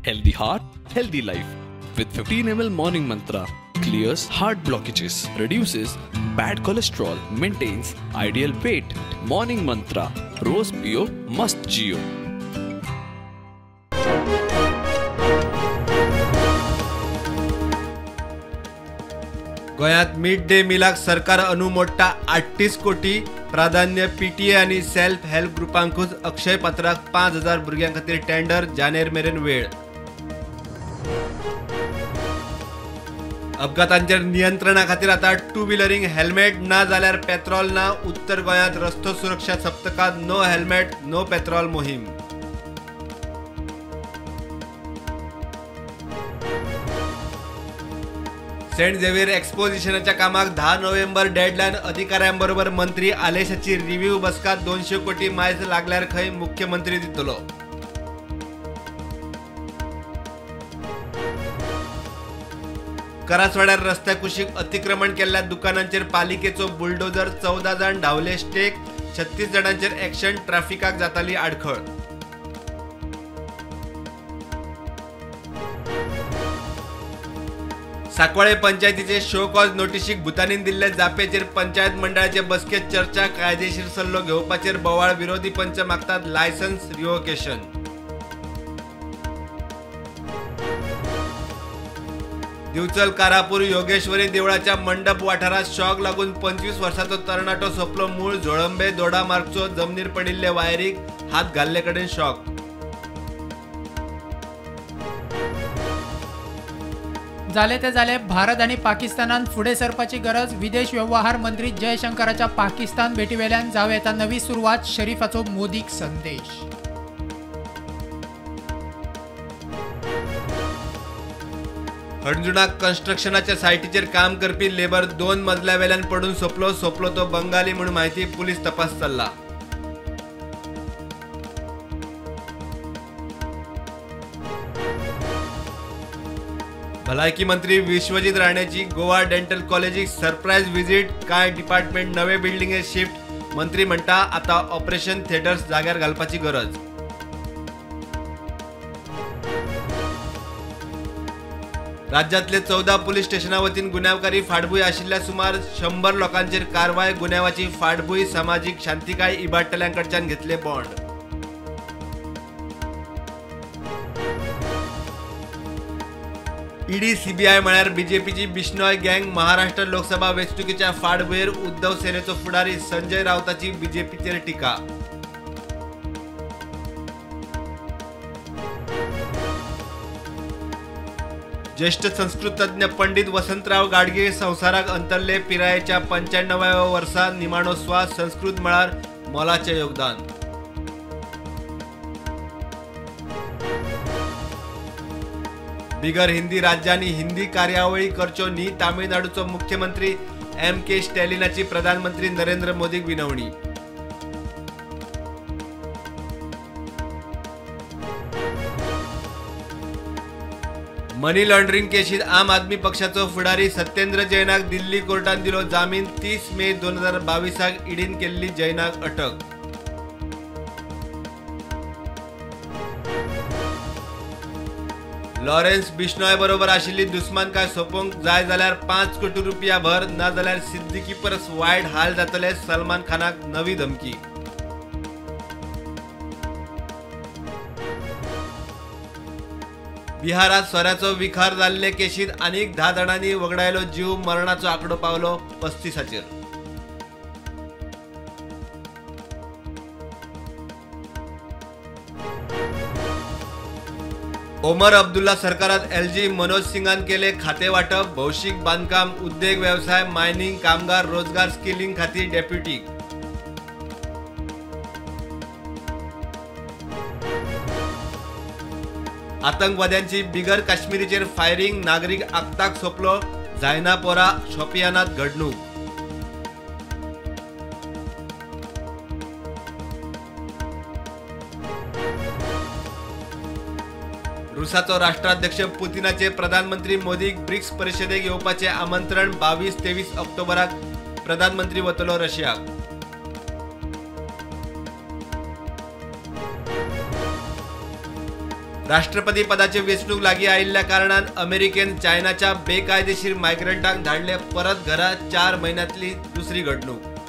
Healthy heart, healthy life. With 15 ml morning mantra, clears heart blockages, reduces bad cholesterol, maintains ideal weight. Morning mantra, रोज पियो मस्त Jio. गोयात mid day मिलाक सरकार अनुमोडटा 38 कोटी. प्राधान्य PTA आणि self help ग्रुपांकूच अक्षय पात्राक 5000 भुरग्यां खातीर टेंडर जानेर मेरेन वेळ. अपघातांचेर नियंत्रणा खातीर आता टू व्हिलरिंग हेल्मेट ना जाल्यार पेट्रोल ना. उत्तर गोंयांत रस्तो सुरक्षा सप्तकात नो हेल्मेट नो पेट्रोल मोहीम. सेंट झेवियर एक्सपोजिशनाच्या कामाक 10 नोव्हेंबर डेडलायन. अधिकाऱ्यांबरोबर मंत्री आलेशाची रिव्ह्यू बसका. 200 कोटी मायज लागल्यार खंय मुख्यमंत्री दितलो. करासवाड्यार रस्त्या कुशीक अतिक्रमण केल्ल्या दुकानांचेर पालिकेचो बुलडोजर. 14 जाण धांवले स्टेक. 36 जाणांचेर एक्शन. ट्रॅफिकाक जाताली आडखळ. साकवाळे पंचायतीचे शो कॉज नोटीशीक भुतानीन दिल्ले जापेचेर पंचायत मंडळाचे बसकेत चर्चा. कायदेशीर सल्लो घेवपाचेर बोवाळ. विरोधी पंच मागतात लायसन्स रिवोकेशन. दिवचल कारापूर योगेश्वरी देवळाच्या मंडप वाठारात शॉक लागून 25 वर्साचो तरणाटो सोंपलो. मूळ झोळंबे दोडामार्गचो. जमनीर पडिल्ले वायरीक हात घाल्ले कडेन शॉक. जाले ते जाले. भारत आणि पाकिस्तानात फुडें सरपाची गरज. विदेश व्यवहार मंत्री जयशंकराच्या पाकिस्तान भेटीवेल्यान जावं येता नवी सुरवात. शरीफाचो मोदीक संदेश. हणजुणाक कन्स्ट्रक्शनाच्या सायटीचेर काम करपी लेबर 2 मजल्यावेल्यान पडून सोंपलो तो बंगाली म्हणून माहिती. पुलीस तपास चल्ला. भलायकी मंत्री विश्वजीत राणेची गोवा डेंटल कॉलेजीक सरप्राईज व्हिजिट. काय डिपार्टमेंट नवे बिल्डिंगेत शिफ्ट. मंत्री म्हणटा आता ऑपरेशन थिएटर्स जाग्यार घालपाची गरज. राज्यातले 14 पोलीस स्टेशनां वतीन गुन्यांवकारी फाटभूंय आशिल्ल्या सुमार 100 लोकांचेर कारवाय. गुन्यांवाची फाटभूंय सामाजीक शांतिकाय इबाडटल्यांकडच्यान घेतले बॉन्ड. ईडी सीबीआय म्हळ्यार बीजेपीची बिश्नोय गँग. महाराष्ट्र लोकसभा वेंचणुकीच्या फाटभुंयेर उद्धव सेनेचो फुडारी संजय रावताची बीजेपीचेर टिका. ज्येष्ठ संस्कृत तज्ञ पंडित वसंतराव गाडगीळ संवसाराक अंतरले. पिरायेच्या 95व्या वर्सा निमाणो स्वास. संस्कृत मळार मोलाचें योगदान. बिगर हिंदी राज्यांनी हिंदी कार्यावळी करच्यो न्ही. तामिळनाडूचो मुख्यमंत्री MK स्टॅलिनाची प्रधानमंत्री नरेंद्र मोदीक विनवणी. मनी लॉन्ड्रिंग केशीत आम आदमी पक्षाचो फुडारी सत्येंद्र जैनाक दिल्ली कोर्टान दिलो जामीन. 30 मे 2022 ईडीन केल्ली जैनाक अटक. लॉरेन्स बिश्नोय बरोबर आशिल्ली दुस्मानकाय सोंपोवंक जाय जाल्यार 5 कोटी रुपया भर. ना जाल्यार सिद्दीकी परस वायट हाल जातले. सलमान खानाक नवी धमकी. बिहारात सोऱ्याचो विखार जाल्ले केशीत आनीक 10 जाणांनी वगडायलो जीव. मरणाचो आंकडो पावलो 35. ओमर अब्दुल्ला सरकारात LG. मनोज सिंगान केले खाते वाटप. भौशीक बांधकाम उद्देग व्यवसाय मायनिंग कामगार रोजगार स्किलिंग खातीर डेप्युटी. आतंकवाद्यांची बिगर काश्मीरीचेर फायरिंग. नागरीक आगताक सोंपलो. जायनापोरा शोपियानात घडणूक. रुसाचो राष्ट्राध्यक्ष पुतिनाचे प्रधानमंत्री मोदीक ब्रिक्स परिशदेक येवपाचे आमंत्रण. 22-23 ऑक्टोबराक प्रधानमंत्री वतलो रशियाक. राष्ट्रपती पदाचे वेंचणूक लागीं आयिल्ल्या कारणान अमेरिकेन चायनाच्या बेकायदेशीर मायग्रंटांक धाडले परत घरा 4 म्हयन्यांतली दुसरी घडणूक.